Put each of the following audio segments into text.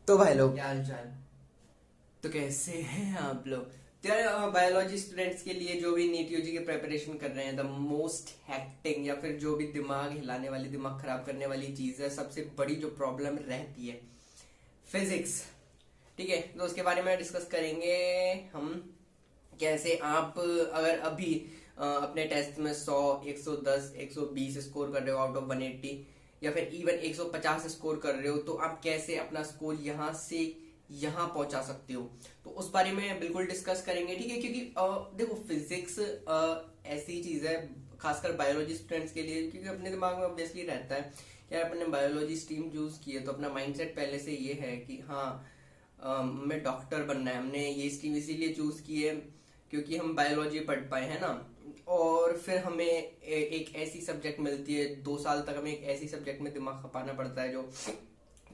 तो भाई लोग, क्या हाल चाल। तो कैसे हैं आप लोग? तो यार, बायोलॉजी स्टूडेंट्स के लिए जो भी नीट यूजी की प्रिपरेशन कर रहे हैं, द मोस्ट हैक्टिंग या फिर जो भी दिमाग हिलाने वाली, दिमाग खराब करने वाली चीज है, सबसे बड़ी जो प्रॉब्लम रहती है, फिजिक्स। ठीक है, तो उसके बारे में डिस्कस करेंगे हम। कैसे आप अगर अभी अपने टेस्ट में 100, 110, 120 स्कोर कर रहे हो आउट ऑफ 180, या फिर इवन 150 स्कोर कर रहे हो, तो आप कैसे अपना स्कोर यहाँ से यहाँ पहुंचा सकते हो। तो उस बारे में बिल्कुल डिस्कस करेंगे। ठीक है, क्योंकि देखो, फिजिक्स ऐसी चीज है, खासकर बायोलॉजी स्टूडेंट्स के लिए, क्योंकि अपने दिमाग में ऑब्वियसली रहता है कि यार अपने बायोलॉजी स्ट्रीम चूज की है तो अपना माइंडसेट पहले से ये है कि हाँ, हमें डॉक्टर बनना है। हमने ये स्ट्रीम इसीलिए चूज की है क्योंकि हम बायोलॉजी पढ़ पाए, है ना। और फिर हमें एक ऐसी सब्जेक्ट मिलती है, 2 साल तक हमें एक ऐसी सब्जेक्ट में दिमाग खपाना पड़ता है जो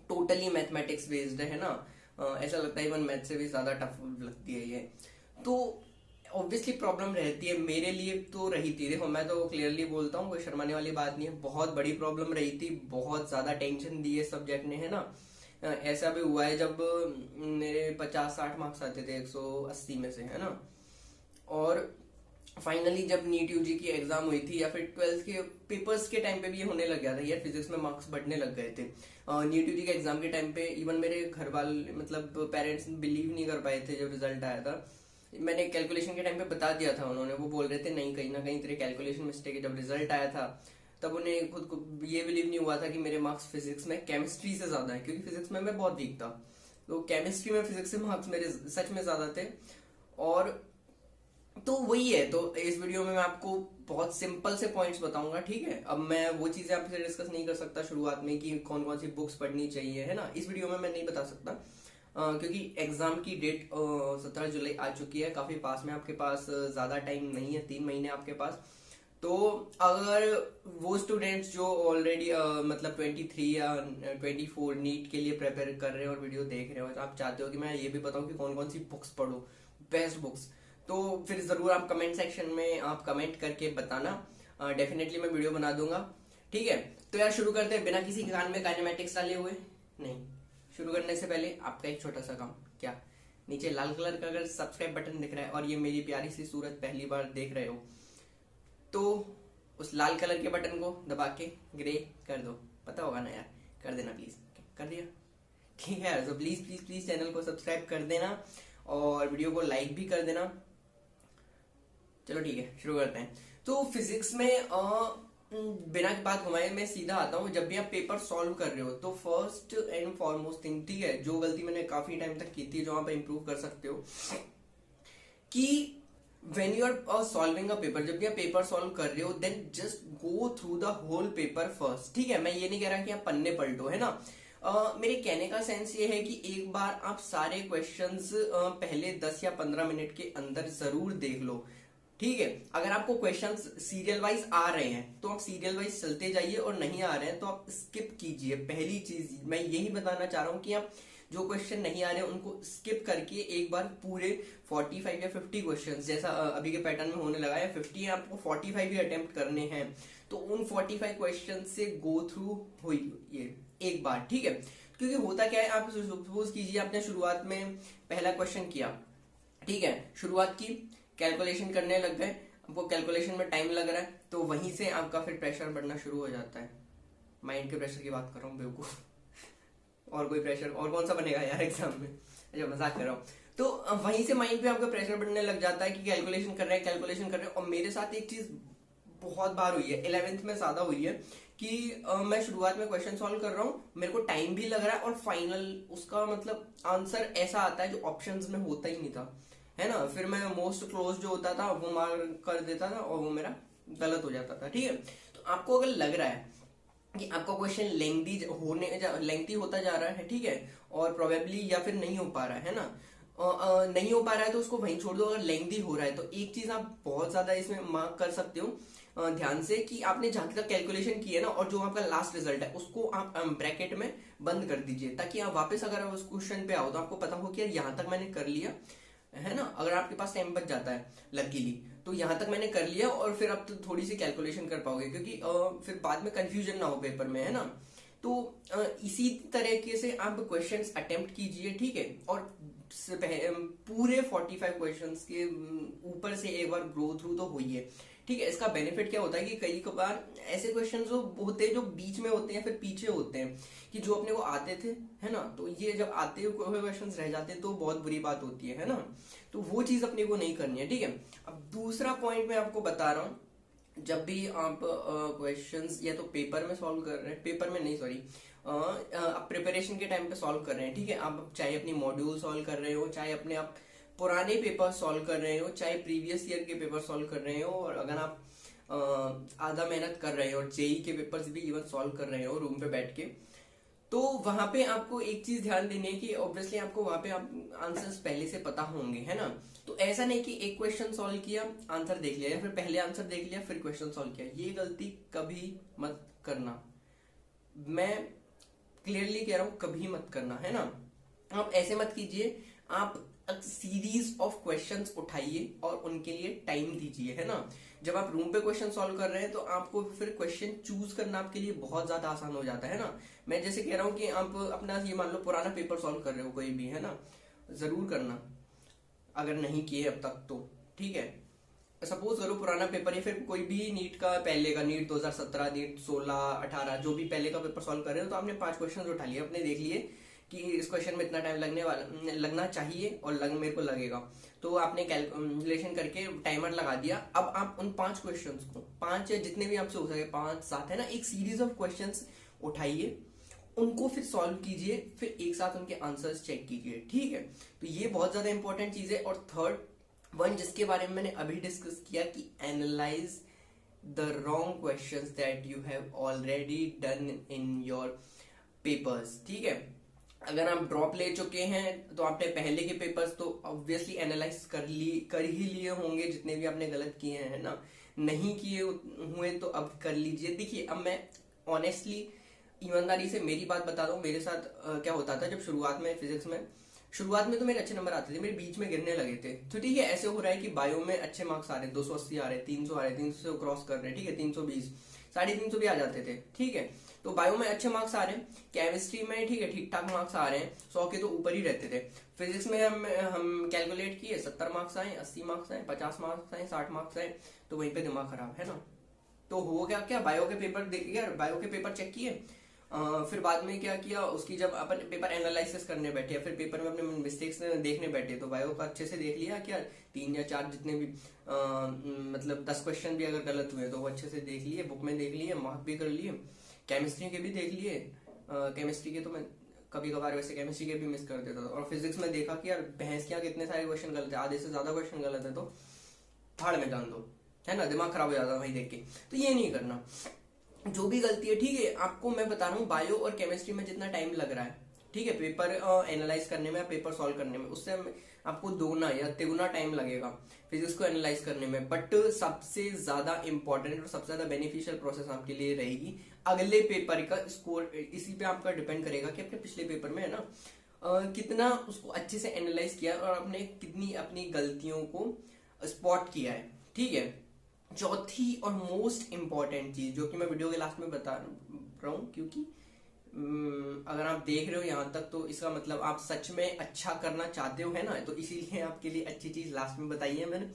टोटली मैथमेटिक्स बेस्ड है ना। ऐसा लगता है इवन मैथ से भी ज्यादा टफ लगती है ये। तो ऑब्वियसली प्रॉब्लम रहती है, मेरे लिए तो रही थी। देखो, मैं तो क्लियरली बोलता हूँ, कोई शर्माने वाली बात नहीं है, बहुत बड़ी प्रॉब्लम रही थी, बहुत ज्यादा टेंशन दी है सब्जेक्ट ने, है ना। ऐसा भी हुआ है जब मेरे 50-60 मार्क्स आते थे 180 में से, है ना। और फाइनली जब नीट यूजी की एग्जाम हुई थी, या फिर 12th के पेपर्स के टाइम पे भी ये होने लग गया था यार, फिजिक्स में मार्क्स बढ़ने लग गए थे। नीट यूजी के एग्जाम के टाइम पे इवन मेरे घर वाले, मतलब पेरेंट्स, बिलीव नहीं कर पाए थे जब रिजल्ट आया था। मैंने कैलकुलेशन के टाइम पे बता दिया था, उन्होंने, वो बोल रहे थे नहीं, कहीं ना कहीं तेरे कैलकुलेशन मिस्टेक है। जब रिजल्ट आया था तब उन्हें खुद को ये बिलीव नहीं हुआ था कि मेरे मार्क्स फिजिक्स में केमिस्ट्री से ज्यादा है, क्योंकि फिजिक्स में मैं बहुत वीक था। तो केमिस्ट्री में फिजिक्स से मार्क्स मेरे सच में ज्यादा थे। और तो वही है, तो इस वीडियो में मैं आपको बहुत सिंपल से पॉइंट्स बताऊंगा। ठीक है, अब मैं वो चीजें आपसे डिस्कस नहीं कर सकता शुरुआत में कि कौन कौन सी बुक्स पढ़नी चाहिए, है ना। इस वीडियो में मैं नहीं बता सकता, क्योंकि एग्जाम की डेट 17 जुलाई आ चुकी है, काफी पास में, आपके पास ज्यादा टाइम नहीं है, 3 महीने आपके पास। तो अगर वो स्टूडेंट्स जो ऑलरेडी मतलब 23 या 24 नीट के लिए प्रिपेयर कर रहे हैं और वीडियो देख रहे हो, तो आप चाहते हो कि मैं ये भी बताऊं कि कौन कौन सी बुक्स पढ़ो, बेस्ट बुक्स, तो फिर जरूर आप कमेंट सेक्शन में आप कमेंट करके बताना। डेफिनेटली मैं वीडियो बना दूंगा। ठीक है, तो यार शुरू करते हैं बिना किसी कान में काइनेमेटिक्स डाले हुए। नहीं, शुरू करने से पहले आपका एक छोटा सा काम। क्या, नीचे लाल कलर का अगर सब्सक्राइब बटन दिख रहा है और ये मेरी प्यारी सी सूरत पहली बार देख रहे हो, तो उस लाल कलर के बटन को दबा के ग्रे कर दो। पता होगा ना यार, कर देना प्लीज। कर दिया? ठीक है यार, तो प्लीज प्लीज प्लीज चैनल को सब्सक्राइब कर देना और वीडियो को लाइक भी कर देना। चलो ठीक है, शुरू करते हैं। तो फिजिक्स में बिना बात घुमाए मैं सीधा आता हूँ। जब भी आप पेपर सॉल्व कर रहे हो तो फर्स्ट एंड फॉरमोस्ट थिंग, ठीक है, जो गलती मैंने काफी टाइम तक की थी, जो आप इम्प्रूव कर सकते हो, कि when you are solving a paper, जब भी आप पेपर सॉल्व कर रहे हो, then just go through the whole paper first. ठीक है, मैं ये नहीं कह रहा कि आप पन्ने पलटो, है ना। मेरे कहने का सेंस ये है कि एक बार आप सारे क्वेश्चंस पहले 10 या 15 मिनट के अंदर जरूर देख लो। ठीक है, अगर आपको क्वेश्चंस सीरियल वाइज आ रहे हैं तो आप सीरियल वाइज चलते जाइए, और नहीं आ रहे हैं तो आप स्किप कीजिए। पहली चीज मैं यही बताना चाह रहा हूं कि आप जो क्वेश्चन नहीं आ रहे उनको स्किप करके एक बार पूरे 45 या 50 क्वेश्चन, जैसा अभी के पैटर्न में होने लगा है, 50 है, आपको 45 ही अटेम्प्ट करने हैं, तो उन 45 क्वेश्चन से गो थ्रू हुई ये एक बार। ठीक है, क्योंकि होता क्या है, आप सपोज कीजिए आपने शुरुआत में पहला क्वेश्चन किया, ठीक है, शुरुआत की, कैलकुलेशन करने लग गए, आपको कैलकुलेशन में टाइम लग रहा है, तो वहीं से आपका फिर प्रेशर बढ़ना शुरू हो जाता है। माइंड के प्रेशर की बात कर रहा हूँ, बेवकूफ। और कोई प्रेशर और कौन सा बनेगा यार एग्जाम में। अच्छा, मजाक कर रहा हूँ। तो वहीं से माइंड पे आपका प्रेशर बढ़ने लग जाता है कि कैलकुलेशन कर रहे हैं, कैलकुलेशन कर रहे हैं। और मेरे साथ एक चीज बहुत बार हुई है, 11th में ज्यादा हुई है, कि मैं शुरुआत में क्वेश्चन सॉल्व कर रहा हूँ, मेरे को टाइम भी लग रहा है, और फाइनल उसका मतलब आंसर ऐसा आता है जो ऑप्शंस में होता ही नहीं था, है ना। फिर मैं मोस्ट क्लोज जो होता था वो मार्क कर देता था और वो मेरा गलत हो जाता था। ठीक है, तो आपको अगर लग रहा है कि आपका क्वेश्चन लेंथी होता जा रहा है, ठीक है, और प्रोबेबली या फिर नहीं हो पा रहा है ना, नहीं हो पा रहा है, तो उसको वहीं छोड़ दो। अगर लेंथी हो रहा है तो एक चीज आप बहुत ज्यादा इसमें मार्क कर सकते हो ध्यान से, कि आपने जहां तक कैलकुलेशन की है ना, और जो आपका लास्ट रिजल्ट है उसको आप ब्रैकेट में बंद कर दीजिए, ताकि आप वापस अगर उस क्वेश्चन पे आओ तो आपको पता हो कि यार यहाँ तक मैंने कर लिया, है ना। अगर आपके पास टाइम बच जाता है लकीली, तो यहाँ तक मैंने कर लिया, और फिर अब तो थोड़ी सी कैलकुलेशन कर पाओगे, क्योंकि फिर बाद में कंफ्यूजन ना हो पेपर में, है ना। तो इसी तरीके से आप क्वेश्चंस अटेम्प्ट कीजिए, ठीक है। और पूरे 45 क्वेश्चंस के ऊपर से एक बार ग्रो थ्रू तो हुई है, ठीक है। इसका बेनिफिट क्या होता है कि कई बार ऐसे क्वेश्चंस जो होते हैं जो बीच में होते हैं फिर पीछे होते हैं, कि जो अपने को आते थे, है ना, तो ये जब आते हुए क्वेश्चंस रह जाते हैं तो बहुत बुरी बात होती है ना। तो वो चीज अपने को नहीं करनी है, ठीक है। अब दूसरा पॉइंट मैं आपको बता रहा हूँ, जब भी आप क्वेश्चंस या तो पेपर में सॉल्व कर रहे हैं, पेपर में नहीं सॉरी, आप प्रिपरेशन के टाइम पे सॉल्व कर रहे हैं, ठीक है। आप चाहे अपनी मॉड्यूल सॉल्व कर रहे हो, चाहे अपने आप पुराने पेपर सॉल्व कर रहे हो, चाहे प्रीवियस ईयर के पेपर सॉल्व कर रहे हो, और अगर आप आधा मेहनत कर रहे हो और जेई के पेपर्स भी इवन सॉल्व कर रहे हो रूम पे बैठ के, तो वहां पे आपको एक चीज ध्यान देनी है कि ऑब्वियसली आपको वहां पे आप आंसर्स पहले से पता होंगे, है ना। तो ऐसा नहीं कि एक क्वेश्चन सॉल्व किया, आंसर देख लिया, या फिर पहले आंसर देख लिया फिर क्वेश्चन सॉल्व किया, ये गलती कभी मत करना। मैं क्लियरली कह रहा हूं, कभी मत करना, है ना। आप ऐसे मत कीजिए, आप सीरीज ऑफ क्वेश्चंस उठाइए और उनके लिए टाइम दीजिए, है ना। जब आप रूम पे क्वेश्चन सॉल्व कर रहे हैं तो आपको फिर क्वेश्चन चूज करना आपके लिए बहुत ज्यादा आसान हो जाता है ना। मैं जैसे कह रहा हूँ कि आप अपना ये मान लो पुराना पेपर सॉल्व कर रहे हो कोई भी, है ना, जरूर करना अगर नहीं किए अब तक तो, ठीक है। सपोज करो पुराना पेपर या फिर कोई भी नीट का पहले का, नीट 2017, नीट 16, 18, जो भी पहले का पेपर सॉल्व कर रहे हो, तो आपने 5 क्वेश्चन उठा लिए, अपने देख लिए कि इस क्वेश्चन में इतना टाइम लगना चाहिए और मेरे को लगेगा, तो आपने कैलकुलेशन करके टाइमर लगा दिया। अब आप उन 5 क्वेश्चंस को, 5 या जितने भी आपसे हो सके, 5 7 है ना, एक सीरीज ऑफ क्वेश्चंस उठाइए, उनको फिर सॉल्व कीजिए, फिर एक साथ उनके आंसर्स चेक कीजिए, ठीक है। तो ये बहुत ज्यादा इंपॉर्टेंट चीज है। और थर्ड वन जिसके बारे में मैंने अभी डिस्कस किया कि analyse the wrong questions that you have already done in your papers, ठीक है। अगर आप ड्रॉप ले चुके हैं तो आपने पहले के पेपर्स तो ऑब्वियसली एनालाइज कर ही लिए होंगे, जितने भी आपने गलत किए हैं, है ना। नहीं किए हुए तो अब कर लीजिए। देखिए, अब मैं ऑनेस्टली ईमानदारी से मेरी बात बता दूं, मेरे साथ क्या होता था जब शुरुआत में फिजिक्स में, शुरुआत में तो मेरे अच्छे नंबर आते थे, मेरे बीच में गिरने लगे थे। तो ठीक है, ऐसे हो रहा है कि बायो में अच्छे मार्क्स आ रहे हैं, 280 आ रहे हैं, 300 आ रहे हैं, 300 क्रॉस कर रहे हैं, ठीक है, 320, 350 भी आ जाते थे, ठीक है। तो बायो में अच्छे मार्क्स आ रहे हैं, केमिस्ट्री में ठीक है ठीक ठाक मार्क्स आ रहे हैं, 100 के तो ऊपर ही रहते थे। फिजिक्स में हम कैलकुलेट किए, 70 मार्क्स आए, 80 मार्क्स आए, 50 मार्क्स आए, 60 मार्क्स आए, तो वहीं पे दिमाग खराब, है ना। तो हो गया क्या, बायो के पेपर देखिए, बायो के पेपर चेक किए, फिर बाद में क्या किया, उसकी जब अपन पेपर एनालिसिस करने बैठे या फिर पेपर में अपने मिस्टेक्स देखने बैठे, तो बायो का अच्छे से देख लिया क्या, 3 या 4 जितने भी मतलब 10 क्वेश्चन भी अगर गलत हुए तो वो अच्छे से देख लिए, बुक में देख लिए, मार्क भी कर लिए। केमिस्ट्री के भी देख लिए, केमिस्ट्री के तो मैं कभी कभार वैसे केमिस्ट्री के भी मिस कर देता था। और फिजिक्स में देखा कि यार भैंस के यहाँ कितने सारे क्वेश्चन गलत है, आधे से ज्यादा क्वेश्चन गलत है, तो थाड़ में जान दो, है ना, दिमाग खराब हो जाता है वही देख के। तो ये नहीं करना, जो भी गलती है, ठीक है। आपको मैं बता रहा हूँ बायो और केमिस्ट्री में जितना टाइम लग रहा है, ठीक है, पेपर एनालाइज करने में, पेपर सॉल्व करने में, उससे आपको 2 या 3 टाइम लगेगा फिजिक्स को एनालाइज करने में। बट सबसे ज्यादा इंपॉर्टेंट और सबसे ज्यादा बेनिफिशियल प्रोसेस आपके लिए रहेगी अगले पेपर का स्कोर। इसी पे आपका डिपेंड करेगा कि अपने पिछले पेपर में, है ना, कितना उसको अच्छे से एनालाइज किया और आपने कितनी अपनी गलतियों को स्पॉट किया है, ठीक है। चौथी और मोस्ट इंपॉर्टेंट चीज जो कि मैं वीडियो के लास्ट में बता रहा हूं, क्योंकि अगर आप देख रहे हो यहाँ तक तो इसका मतलब आप सच में अच्छा करना चाहते हो, है ना। तो इसीलिए आपके लिए अच्छी चीज लास्ट में बताई है मैंने।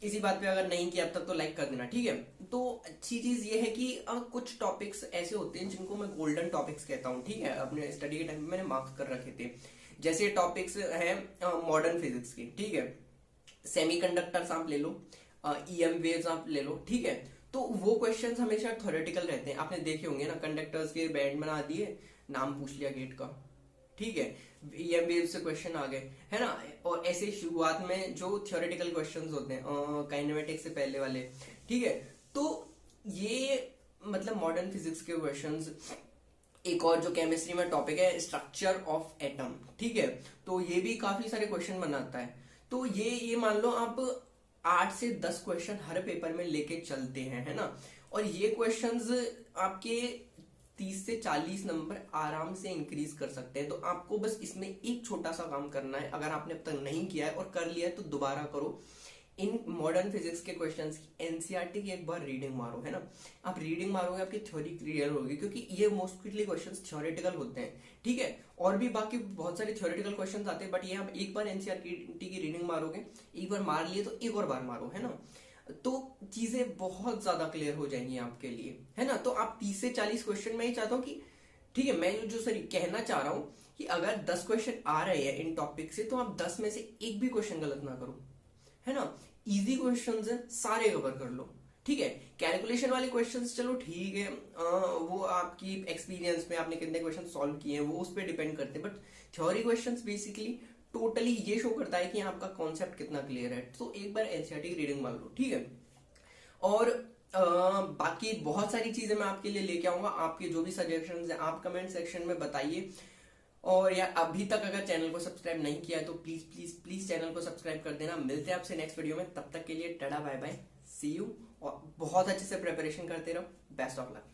इसी बात पे अगर नहीं किया अब तक तो लाइक कर देना, ठीक है। तो अच्छी चीज ये है कि कुछ टॉपिक्स ऐसे होते हैं जिनको मैं गोल्डन टॉपिक्स कहता हूँ, ठीक है। अपने स्टडी के टाइम में मैंने मार्क्स कर रखे थे। जैसे टॉपिक्स हैं मॉडर्न फिजिक्स के, ठीक है, सेमीकंडक्टर्स आप ले लो, ईएम वेव्स आप ले लो, ठीक है। तो वो क्वेश्चंस हमेशा थ्योरेटिकल रहते हैं, आपने देखे होंगे ना, कंडक्टर्स के बैंड बना दिए, नाम पूछ लिया गेट का, ठीक है, ईएम वेव से क्वेश्चन आ गए, है ना। और ऐसे शुरुआत में जो थ्योरेटिकल क्वेश्चंस होते हैं काइनेमेटिक्स से पहले वाले, ठीक है। तो ये मतलब मॉडर्न फिजिक्स के क्वेश्चंस। एक और जो केमिस्ट्री में टॉपिक है स्ट्रक्चर ऑफ एटम, ठीक है, तो ये भी काफी सारे क्वेश्चन बनाता है। तो ये मान लो आप 8 से 10 क्वेश्चन हर पेपर में लेके चलते हैं, है ना। और ये क्वेश्चंस आपके 30 से 40 नंबर आराम से इंक्रीज कर सकते हैं। तो आपको बस इसमें एक छोटा सा काम करना है, अगर आपने अब तक नहीं किया है और कर लिया है तो दोबारा करो। इन मॉडर्न फिजिक्स के क्वेश्चंस की एनसीईआरटी की एक बार रीडिंग मारो, है ना। आप रीडिंग मारोगे आपकी थ्योरी क्लियर होगी, क्योंकि ये मोस्टली क्वेश्चंस थ्योरेटिकल होते हैं, ठीक है। और भी बाकी बहुत सारे थ्योरेटिकल क्वेश्चंस आते हैं, बट ये आप एक बार एनसीईआरटी की रीडिंग मारोगे, एक बार मार लिए तो एक और बार मारो, है ना, तो चीजें बहुत ज्यादा क्लियर हो जाएंगी आपके लिए, है ना। तो आप 30 से 40 क्वेश्चन में ही चाहता हूँ कि, ठीक है, मैं जो सर कहना चाह रहा हूँ कि अगर 10 क्वेश्चन आ रहे हैं इन टॉपिक से, तो आप 10 में से एक भी क्वेश्चन गलत ना करो, है ना। इजी क्वेश्चंस है, सारे कवर कर लो, ठीक है। कैलकुलेशन वाले क्वेश्चंस चलो ठीक है, वो आपकी एक्सपीरियंस में आपने कितने क्वेश्चन सॉल्व किए हैं वो उस पर डिपेंड करते हैं, but theory questions basically totally ये शो करता है कि आपका कॉन्सेप्ट कितना क्लियर है। तो एक बार एनसीईआरटी की रीडिंग मान लो, ठीक है। और बाकी बहुत सारी चीजें मैं आपके लिए लेके आऊंगा, आपके जो भी सजेशंस हैं आप कमेंट सेक्शन में बताइए। और यार अभी तक अगर चैनल को सब्सक्राइब नहीं किया है तो प्लीज प्लीज प्लीज चैनल को सब्सक्राइब कर देना। मिलते हैं आपसे नेक्स्ट वीडियो में, तब तक के लिए tata bye bye, see you. और बहुत अच्छे से प्रिपरेशन करते रहो, बेस्ट ऑफ लक।